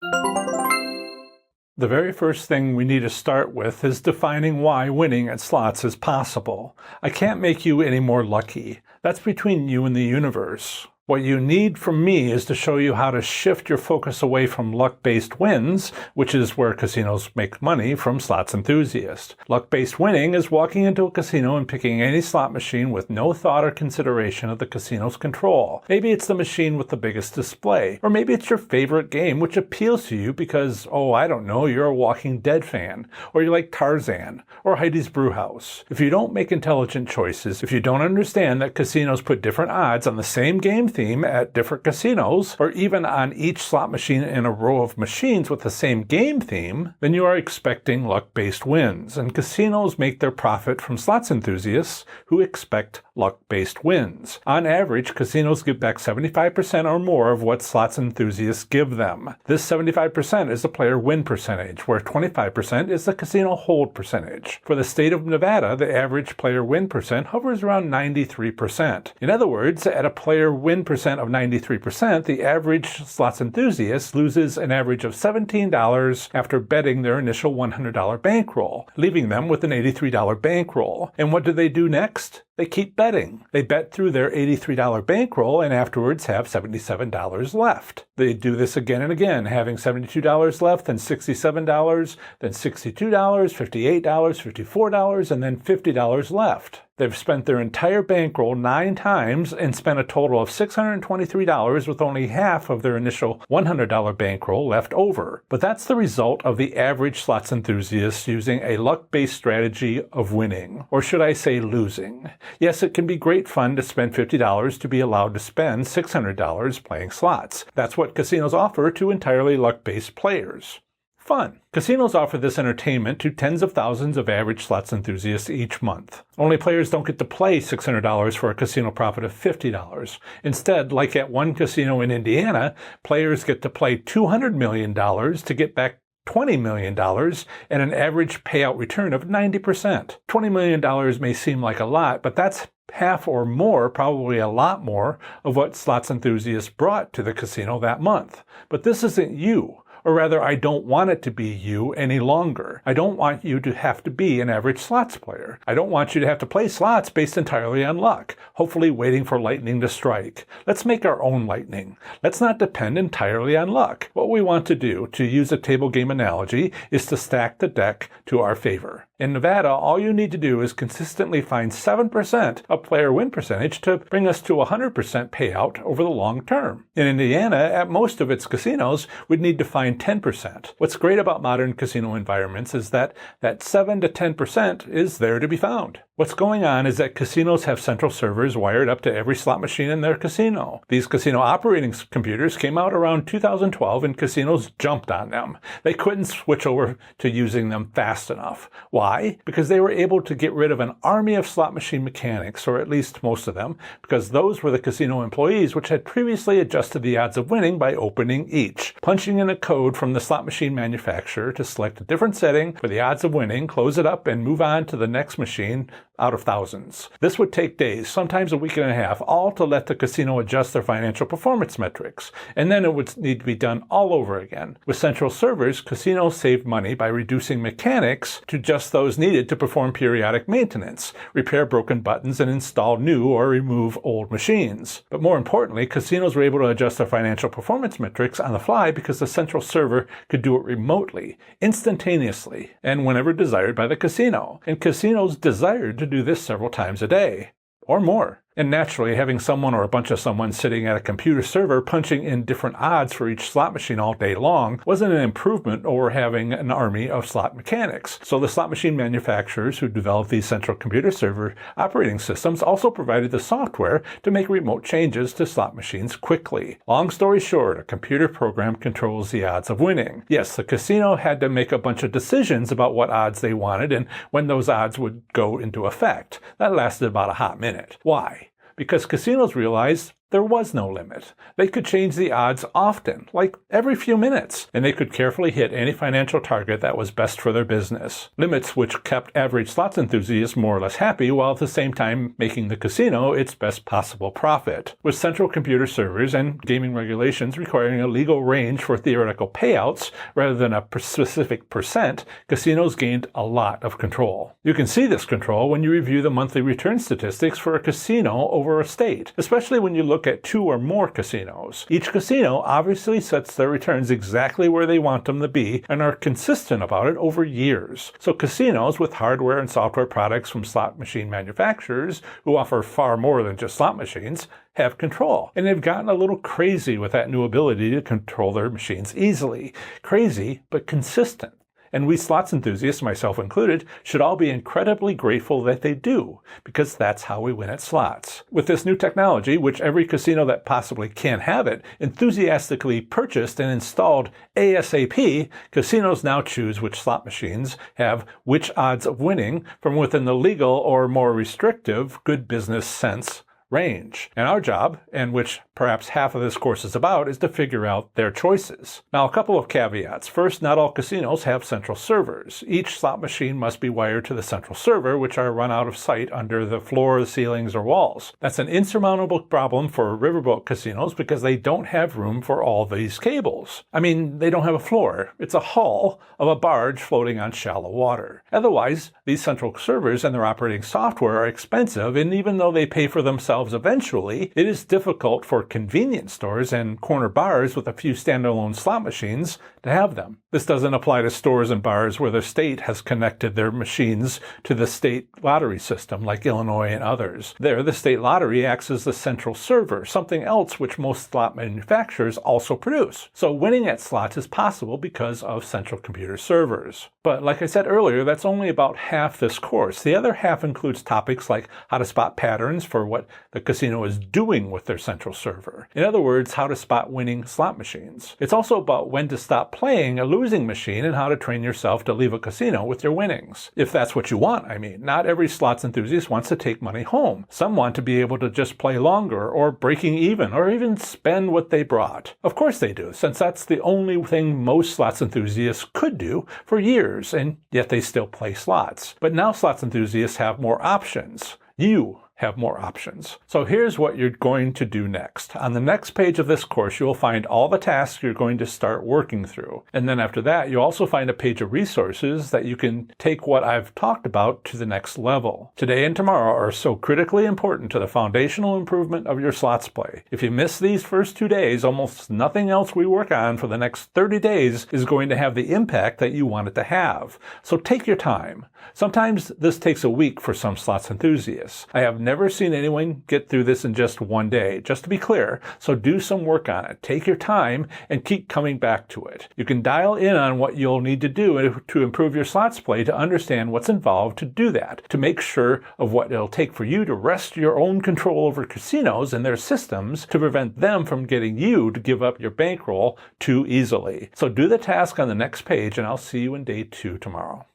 The very first thing we need to start with is defining why winning at slots is possible. I can't make you any more lucky. That's between you and the universe. What you need from me is to show you how to shift your focus away from luck-based wins, which is where casinos make money from slots enthusiasts. Luck-based winning is walking into a casino and picking any slot machine with no thought or consideration of the casino's control. Maybe it's the machine with the biggest display, or maybe it's your favorite game which appeals to you because, I don't know, you're a Walking Dead fan, or you like Tarzan, or Heidi's Brewhouse. If you don't make intelligent choices, if you don't understand that casinos put different odds on the same game theme at different casinos, or even on each slot machine in a row of machines with the same game theme, then you are expecting luck-based wins, and casinos make their profit from slots enthusiasts who expect luck-based wins. On average, casinos give back 75% or more of what slots enthusiasts give them. This 75% is the player win percentage, where 25% is the casino hold percentage. For the state of Nevada, the average player win percent hovers around 93%. In other words, at a player win percent of 93%, the average slots enthusiast loses an average of $17 after betting their initial $100 bankroll, leaving them with an $83 bankroll. And what do they do next? They keep betting. They bet through their $83 bankroll and afterwards have $77 left. They do this again and again, having $72 left, then $67, then $62, $58, $54, and then $50 left. They've spent their entire bankroll 9 times and spent a total of $623 with only half of their initial $100 bankroll left over. But that's the result of the average slots enthusiast using a luck-based strategy of winning, or should I say losing. Yes, it can be great fun to spend $50 to be allowed to spend $600 playing slots. That's what casinos offer to entirely luck-based players. Fun. Casinos offer this entertainment to tens of thousands of average slots enthusiasts each month. Only players don't get to play $600 for a casino profit of $50. Instead, like at one casino in Indiana, players get to play $200 million to get back $20 million and an average payout return of 90%. $20 million may seem like a lot, but that's half or more, probably a lot more, of what slots enthusiasts brought to the casino that month. But this isn't you. Or rather, I don't want it to be you any longer. I don't want you to have to be an average slots player. I don't want you to have to play slots based entirely on luck, hopefully waiting for lightning to strike. Let's make our own lightning. Let's not depend entirely on luck. What we want to do, to use a table game analogy, is to stack the deck to our favor. In Nevada, all you need to do is consistently find 7% of player win percentage to bring us to 100% payout over the long term. In Indiana, at most of its casinos, we'd need to find 10%. What's great about modern casino environments is that 7 to 10% is there to be found. What's going on is that casinos have central servers wired up to every slot machine in their casino. These casino operating computers came out around 2012 and casinos jumped on them. They couldn't switch over to using them fast enough. Why? Because they were able to get rid of an army of slot machine mechanics, or at least most of them, because those were the casino employees which had previously adjusted the odds of winning by opening each, punching in a code from the slot machine manufacturer to select a different setting for the odds of winning, close it up, and move on to the next machine out of thousands. This would take days, sometimes a week and a half, all to let the casino adjust their financial performance metrics, and then it would need to be done all over again. With central servers, casinos saved money by reducing mechanics to just those needed to perform periodic maintenance, repair broken buttons, and install new or remove old machines. But more importantly, casinos were able to adjust their financial performance metrics on the fly because the central server could do it remotely, instantaneously, and whenever desired by the casino. And casinos desired to do this several times a day, or more. And naturally, having someone or a bunch of someone sitting at a computer server punching in different odds for each slot machine all day long wasn't an improvement over having an army of slot mechanics. So the slot machine manufacturers who developed these central computer server operating systems also provided the software to make remote changes to slot machines quickly. Long story short, a computer program controls the odds of winning. Yes, the casino had to make a bunch of decisions about what odds they wanted and when those odds would go into effect. That lasted about a hot minute. Why? Because casinos realized there was no limit. They could change the odds often, like every few minutes, and they could carefully hit any financial target that was best for their business. Limits which kept average slots enthusiasts more or less happy, while at the same time making the casino its best possible profit. With central computer servers and gaming regulations requiring a legal range for theoretical payouts rather than a specific percent, casinos gained a lot of control. You can see this control when you review the monthly return statistics for a casino over a state, especially when you look at 2 or more casinos. Each casino obviously sets their returns exactly where they want them to be and are consistent about it over years. So casinos with hardware and software products from slot machine manufacturers, who offer far more than just slot machines, have control. And they've gotten a little crazy with that new ability to control their machines easily. Crazy, but consistent. And we slots enthusiasts, myself included, should all be incredibly grateful that they do, because that's how we win at slots. With this new technology, which every casino that possibly can have it enthusiastically purchased and installed ASAP, casinos now choose which slot machines have which odds of winning from within the legal or more restrictive good business sense range. And our job, and which perhaps half of this course is about, is to figure out their choices. Now, a couple of caveats. First, not all casinos have central servers. Each slot machine must be wired to the central server, which are run out of sight under the floor, ceilings, or walls. That's an insurmountable problem for riverboat casinos because they don't have room for all these cables. I mean, they don't have a floor. It's a hull of a barge floating on shallow water. Otherwise, these central servers and their operating software are expensive, and even though they pay for themselves eventually, it is difficult for convenience stores and corner bars with a few standalone slot machines to have them. This doesn't apply to stores and bars where the state has connected their machines to the state lottery system, like Illinois and others. There, the state lottery acts as the central server, something else which most slot manufacturers also produce. So winning at slots is possible because of central computer servers. But like I said earlier, that's only about half this course. The other half includes topics like how to spot patterns for what the casino is doing with their central server. In other words, how to spot winning slot machines. It's also about when to stop playing a losing machine and how to train yourself to leave a casino with your winnings. If that's what you want, I mean. Not every slots enthusiast wants to take money home. Some want to be able to just play longer, or breaking even, or even spend what they brought. Of course they do, since that's the only thing most slots enthusiasts could do for years, and yet they still play slots. But now slots enthusiasts have more options. You have more options. So here's what you're going to do next. On the next page of this course, you'll find all the tasks you're going to start working through. And then after that, you'll also find a page of resources that you can take what I've talked about to the next level. Today and tomorrow are so critically important to the foundational improvement of your slots play. If you miss these first 2 days, almost nothing else we work on for the next 30 days is going to have the impact that you want it to have. So take your time. Sometimes this takes a week for some slots enthusiasts. I have never seen anyone get through this in just 1 day, just to be clear, so do some work on it. Take your time and keep coming back to it. You can dial in on what you'll need to do to improve your slots play to understand what's involved to do that, to make sure of what it'll take for you to wrest your own control over casinos and their systems to prevent them from getting you to give up your bankroll too easily. So do the task on the next page, and I'll see you in day 2 tomorrow.